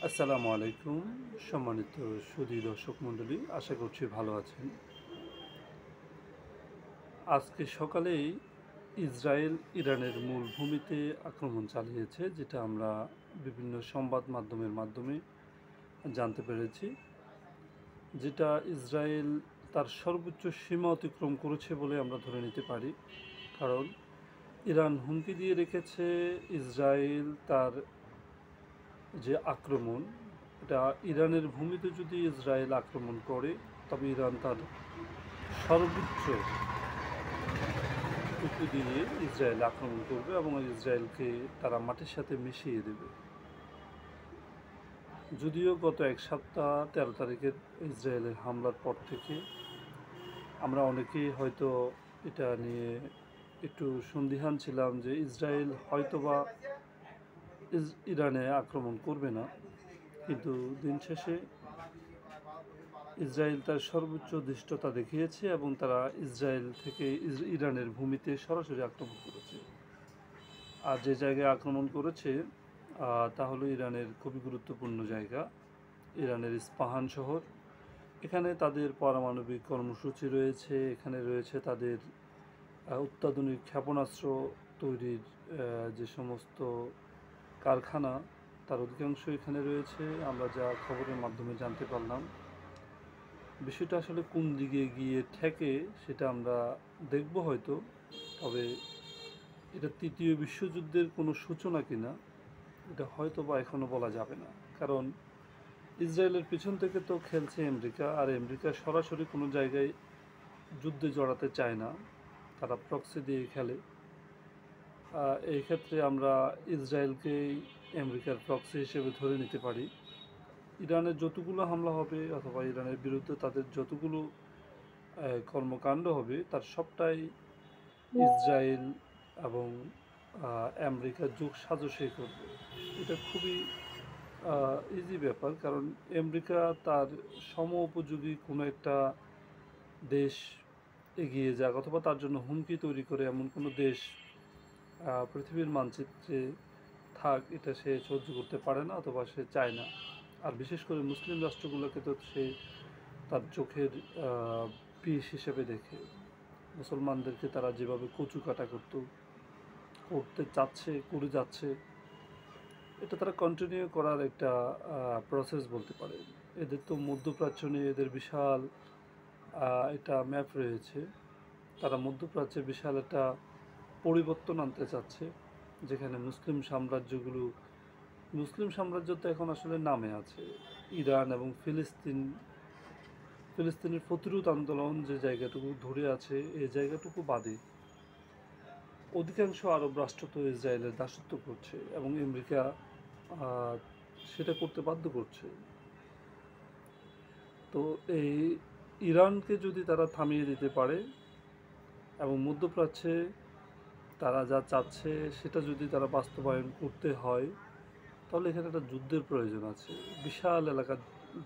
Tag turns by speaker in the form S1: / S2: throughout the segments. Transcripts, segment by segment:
S1: আসসালামু আলাইকুম। সম্মানিত সুধী দর্শক মণ্ডলী, আশা করছি ভালো আছেন। আজকে সকালেই ইসরায়েল ইরানের মূল ভূমিতে আক্রমণ চালিয়েছে, যেটা আমরা বিভিন্ন সংবাদ মাধ্যমের মাধ্যমে জানতে পেরেছি। যেটা ইসরায়েল তার সর্বোচ্চ সীমা অতিক্রম করেছে বলে আমরা ধরে নিতে পারি। কারণ ইরান হুমকি দিয়ে রেখেছে ইসরায়েল তার যে আক্রমণ, এটা ইরানের ভূমিতে যদি ইসরায়েল আক্রমণ করে, তবে ইরান তার সর্বোচ্চ টুকু দিয়ে ইসরায়েল আক্রমণ করবে এবং ইসরায়েলকে তারা মাটির সাথে মিশিয়ে দেবে। যদিও গত এক সপ্তাহ 13 তারিখের ইসরায়েলের হামলার পর থেকে আমরা অনেকেই হয়তো এটা নিয়ে একটু সন্দিহান ছিলাম যে ইসরায়েল হয়তোবা ইরানে আক্রমণ করবে না, কিন্তু দিন শেষে ইসরায়েল তার সর্বোচ্চ ধৃষ্টতা দেখিয়েছে এবং তারা ইসরায়েল থেকে ইরানের ভূমিতে সরাসরি আক্রমণ করেছে। আর যে জায়গায় আক্রমণ করেছে তা হলো ইরানের খুবই গুরুত্বপূর্ণ জায়গা, ইরানের ইস্পাহান শহর। এখানে তাদের পারমাণবিক কর্মসূচি রয়েছে, এখানে রয়েছে তাদের অত্যাধুনিক ক্ষেপণাস্ত্র তৈরির যে সমস্ত কারখানা, তার অধিকাংশ এখানে রয়েছে। আমরা যা খবরের মাধ্যমে জানতে পারলাম, বিষয়টা আসলে কোন দিকে গিয়ে ঠেকে সেটা আমরা দেখব হয়তো। তবে এটা তৃতীয় বিশ্বযুদ্ধের কোনো সূচনা কিনা এটা হয়তো বা এখনও বলা যাবে না। কারণ ইসরায়েলের পিছন থেকে তো খেলছে আমেরিকা, আর আমেরিকা সরাসরি কোনো জায়গায় যুদ্ধে জড়াতে চায় না, তারা প্রক্সি দিয়ে খেলে। এই ক্ষেত্রে আমরা ইসরায়েলকেই আমেরিকার প্রক্সি হিসেবে ধরে নিতে পারি। ইরানের যতগুলো হামলা হবে অথবা ইরানের বিরুদ্ধে তাদের যতগুলো কর্মকাণ্ড হবে, তার সবটাই ইসরায়েল এবং আমেরিকা যোগ সাজসে করবে। এটা খুবই ইজি ব্যাপার, কারণ আমেরিকা তার উপযোগী কোনো একটা দেশ এগিয়ে যাক অথবা তার জন্য হুমকি তৈরি করে এমন কোনো দেশ পৃথিবীর মানচিত্রে থাক, এটা সে সহ্য করতে পারে না অথবা সে চায় না। আর বিশেষ করে মুসলিম রাষ্ট্রগুলোকে তো সে তার চোখের বিষ হিসেবে দেখে। মুসলমানদেরকে তারা যেভাবে কচু কাটা করতে চাচ্ছে, করে যাচ্ছে, এটা তারা কন্টিনিউ করার একটা প্রসেস বলতে পারে। এদের তো মধ্যপ্রাচ্য নিয়ে এদের বিশাল একটা ম্যাপ রয়েছে। তারা মধ্যপ্রাচ্যে বিশাল একটা পরিবর্তন আনতে চাচ্ছে, যেখানে মুসলিম সাম্রাজ্য তো এখন আসলে নামে আছে। ইরান এবং ফিলিস্তিনের প্রতিরোধ আন্দোলন যে জায়গাটুকু ধরে আছে, এই জায়গাটুকু বাদে অধিকাংশ আরব রাষ্ট্র তো ইসরায়েলের দাসত্ব করছে এবং আমেরিকা সেটা করতে বাধ্য করছে। তো এই ইরানকে যদি তারা থামিয়ে দিতে পারে এবং মধ্যপ্রাচ্যে তারা যা চাচ্ছে সেটা যদি তারা বাস্তবায়ন করতে হয়, তাহলে এখানে একটা যুদ্ধের প্রয়োজন আছে। বিশাল এলাকা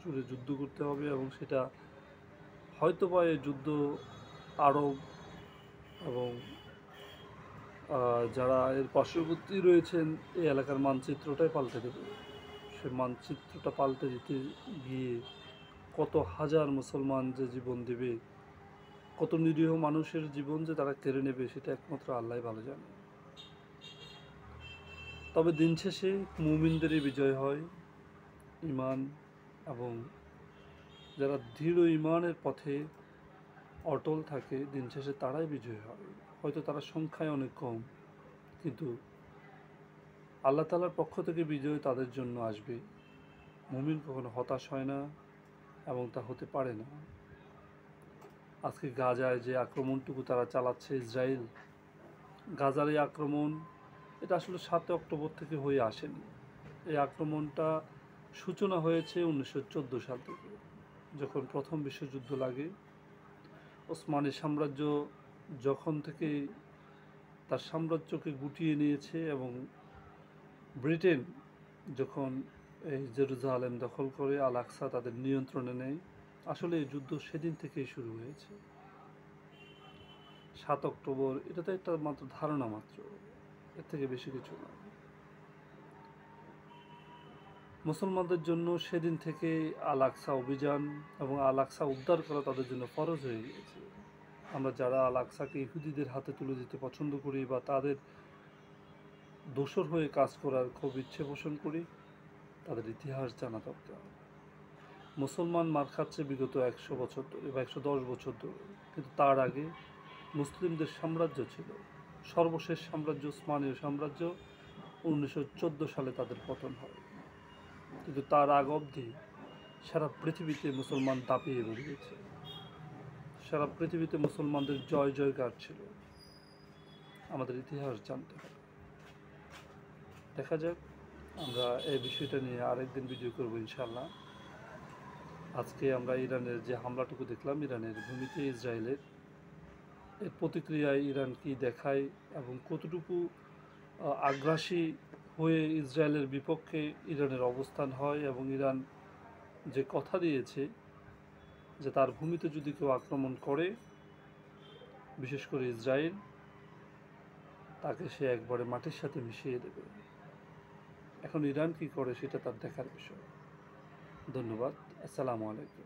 S1: জুড়ে যুদ্ধ করতে হবে এবং সেটা হয়তোবা এই যুদ্ধ আরব এবং যারা এর পার্শ্ববর্তী রয়েছেন এই এলাকার মানচিত্রটাই পাল্টে দেবে। সে মানচিত্রটা পাল্টে দিতে গিয়ে কত হাজার মুসলমান যে জীবন দেবে, কত নিরীহ মানুষের জীবন যে তারা কেড়ে নেবে, সেটা একমাত্র আল্লাহই ভালো জানে। তবে দিন শেষে মুমিনদেরই বিজয় হয়। ঈমান এবং যারা দৃঢ় ঈমানের পথে অটল থাকে, দিন শেষে তারাই বিজয় হয়। হয়তো তারা সংখ্যায় অনেক কম, কিন্তু আল্লাহ তাআলার পক্ষ থেকে বিজয় তাদের জন্য আসবে। মুমিন কখনো হতাশ হয় না এবং তা হতে পারে না। আজকে গাজায় যে আক্রমণটুকু তারা চালাচ্ছে ইসরায়েল, গাজার এই আক্রমণ, এটা আসলে 7 অক্টোবর থেকে হয়ে আসেনি। এই আক্রমণটা সূচনা হয়েছে 1914 সাল থেকে, যখন প্রথম বিশ্বযুদ্ধ লাগে। ওসমানী সাম্রাজ্য যখন থেকে তার সাম্রাজ্যকে গুটিয়ে নিয়েছে এবং ব্রিটেন যখন এই জেরুজালেম দখল করে আল আকসা তাদের নিয়ন্ত্রণে নেয়, আসলে এই যুদ্ধ সেদিন থেকেই শুরু হয়েছে। 7 অক্টোবর এটা তো একটা মাত্র ধারণা মাত্র, এর থেকে বেশি কিছু না। মুসলমানদের জন্য সেদিন থেকে আল আকসা অভিযান এবং আল আকসা উদ্ধার করা তাদের জন্য ফরজ হয়ে গিয়েছে। আমরা যারা আল আকসাকে ইহুদিদের হাতে তুলে দিতে পছন্দ করি বা তাদের দোসর হয়ে কাজ করার খুব ইচ্ছে পোষণ করি, তাদের ইতিহাস জানা দরকার। মুসলমান মার খাচ্ছে বিগত 100 বছর ধরে বা 110 বছর ধরে, কিন্তু তার আগে মুসলিমদের সাম্রাজ্য ছিল। সর্বশেষ সাম্রাজ্য উসমানীয় সাম্রাজ্য, 1914 সালে তাদের পতন হয়। কিন্তু তার আগ অবধি সারা পৃথিবীতে মুসলমান দাপিয়ে বেরিয়েছে। সারা পৃথিবীতে মুসলমানদের জয় জয়কার ছিল। আমাদের ইতিহাস জানতে হবে। দেখা যাক, আমরা এই বিষয়টা নিয়ে আরেকদিন ভিডিও করব ইনশাআল্লাহ। আজকে আমরা ইরানের যে হামলাটুকু দেখলাম, ইরানের ভূমিতে ইসরায়েলের, এর প্রতিক্রিয়ায় ইরান কি দেখায় এবং কতটুকু আগ্রাসী হয়ে ইসরায়েলের বিপক্ষে ইরানের অবস্থান হয়, এবং ইরান যে কথা দিয়েছে যে তার ভূমিতে যদি কেউ আক্রমণ করে, বিশেষ করে ইসরায়েল, তাকে সে একবারে মাটির সাথে মিশিয়ে দেবে। এখন ইরান কি করে সেটা তার দেখার বিষয়। ধন্যবাদ। আসসালামু আলাইকুম।